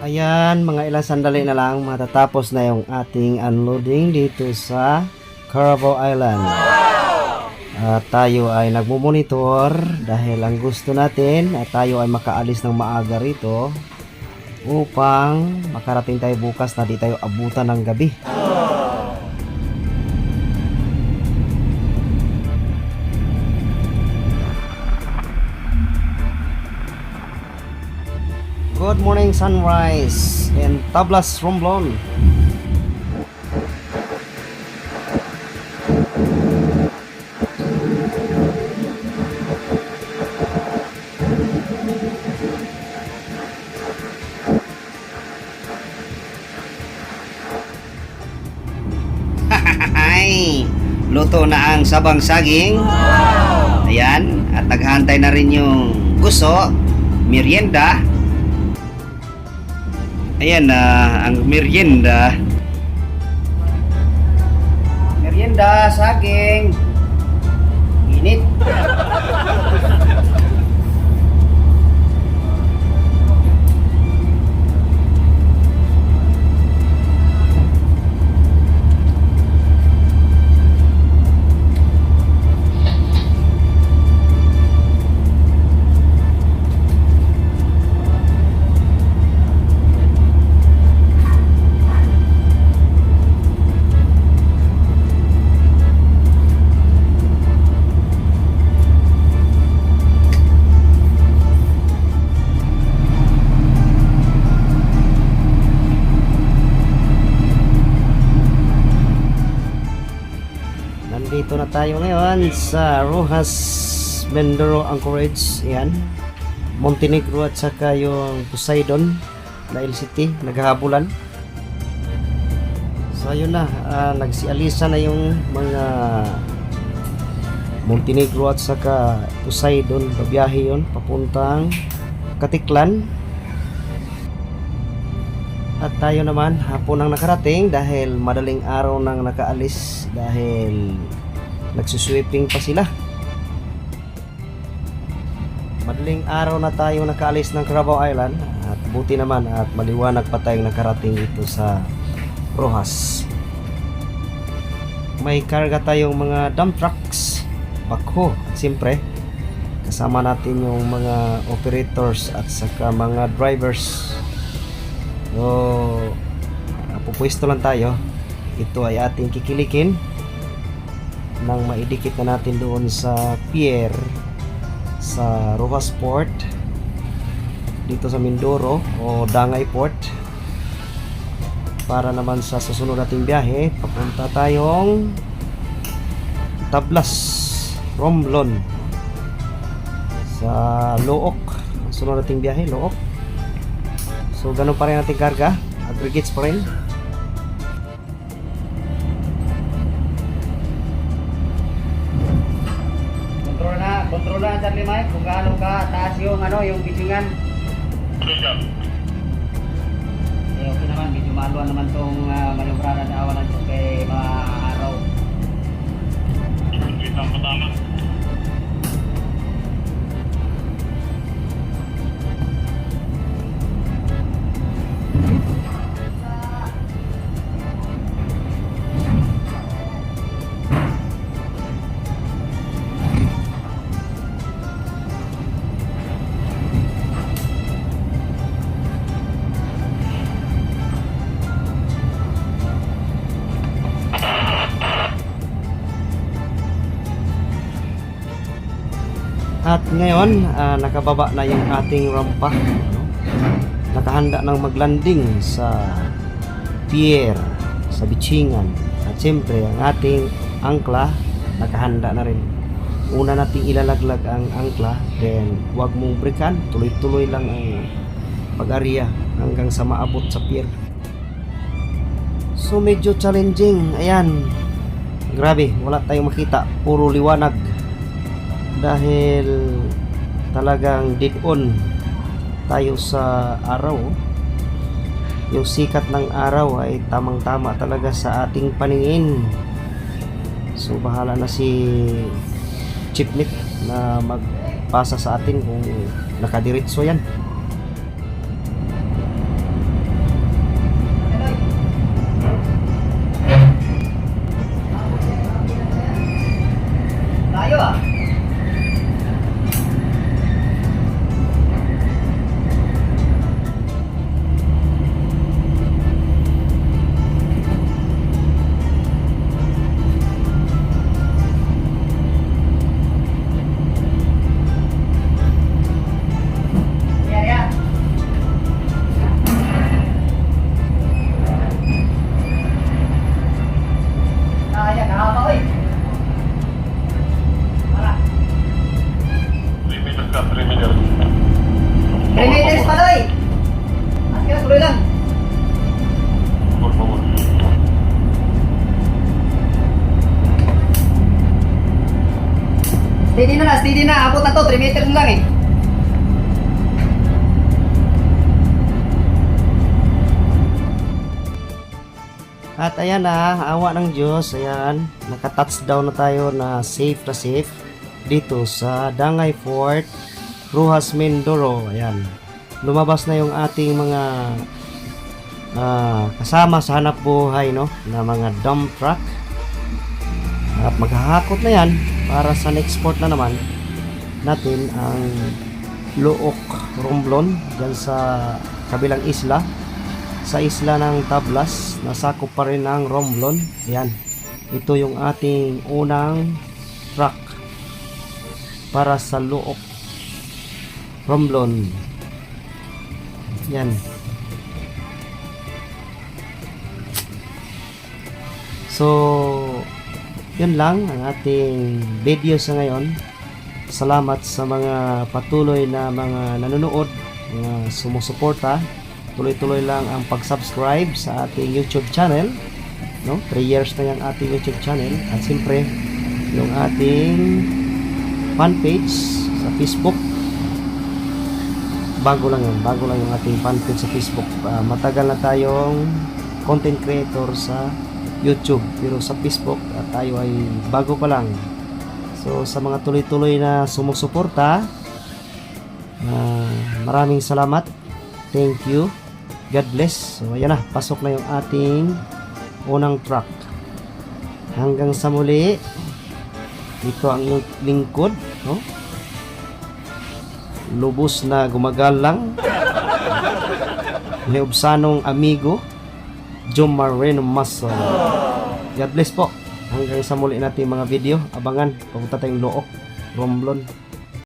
Ayan, mga ilang sandali na lang matatapos na yung ating unloading dito sa Carabao Island. At tayo ay nagmumonitor dahil ang gusto natin at tayo ay makaalis ng maaga rito upang makarating tayo bukas na di tayo abutan ng gabi. Good morning sunrise in Tablas, Romblon. Ay, luto na ang sabang saging. Ayan, at naghahantay na rin yung guso, merienda. Ayan na ang merienda. Merienda, saging. Init. Nandito na tayo ngayon sa Rojas Mindoro Anchorage. Yan, Montenegro at saka yung Poseidon na LCT naghahabulan. So ayun na, nagsialisa na yung mga Montenegro at saka Poseidon. Babiyahe yun papuntang Katiklan. At tayo naman hapon ang nakarating dahil madaling araw nang nakaalis dahil nagsusweeping pa sila. Madaling araw na tayo nakaalis ng Carabao Island at buti naman at maliwanag pa tayong nakarating dito sa Rojas. May karga tayong mga dump trucks, backhoe at siyempre kasama natin yung mga operators at saka mga drivers. So, pupwesto lang tayo. Ito ay ating kikilikin nang maidikit na natin doon sa pier sa Rojas Port dito sa Mindoro o Dangay Port, para naman sa susunod nating biyahe papunta tayong Tablas, Romblon sa Look. Sunod nating biyahe Look. So ganun pa rin ating karga, aggregates pa rin. Kontrol na Charlie Mike kung gaano ka taas yung yung bisingan. Okay naman, medyo maluan naman tong manyobrada sa awan ng kay mga araw. Isang patama. At ngayon, nakababa na yung ating rampa. Nakahanda ng maglanding sa pier, sa bitchingan. At siyempre, ang ating angkla, nakahanda na rin. Una nating ilalaglag ang angkla, then huwag mong breakan, tuloy-tuloy lang ang pag-area hanggang sa maabot sa pier. So medyo challenging. Ayan, grabe, wala tayong makita, puro liwanag. Dahil talagang dead on tayo sa araw. Yung sikat ng araw ay tamang-tama talaga sa ating paningin. So bahala na si Chipmit na magpasa sa atin kung nakadiretso yan. 3 meters pa doy. Akin na, tuloy lang. Por favor. Steady na. Abot na to, 3 meters lang eh. At ayan na, awa ng Diyos, ayan, naka-touchdown na tayo na safe dito sa Dangay Fort, Rojas, Mindoro. Ayan, lumabas na yung ating mga kasama sa hanap buhay, no, na mga dump truck. At maghahakot na yan para sa next port na naman natin ang Luok, Romblon, dyan sa kabilang isla. Sa isla ng Tablas, nasakop pa rin ang Romblon. Ayan, ito yung ating unang truck para sa Luok, Romblon. Yan. So, yun lang ang ating video sa ngayon. Salamat sa mga patuloy na mga nanonood, mga sumusuporta. Tuloy-tuloy lang ang pag-subscribe sa ating YouTube channel, no? 3 years na yung ating YouTube channel. At siyempre, yung ating fan page sa Facebook. Bago lang yung ating fan page sa Facebook. Matagal na tayong content creator sa YouTube, pero sa Facebook tayo ay bago pa lang. So sa mga tuloy-tuloy na sumusuporta, maraming salamat. Thank you. God bless. So ayan na, pasok na yung ating unang truck. Hanggang sa muli, ito ang iyong lingkod, no? Lubos na gumagalang, Leobsanong amigo, Jomar Reno Muscle. God bless po. Hanggang sa muli natin mga video. Abangan, papunta tayong Luok, Romblon.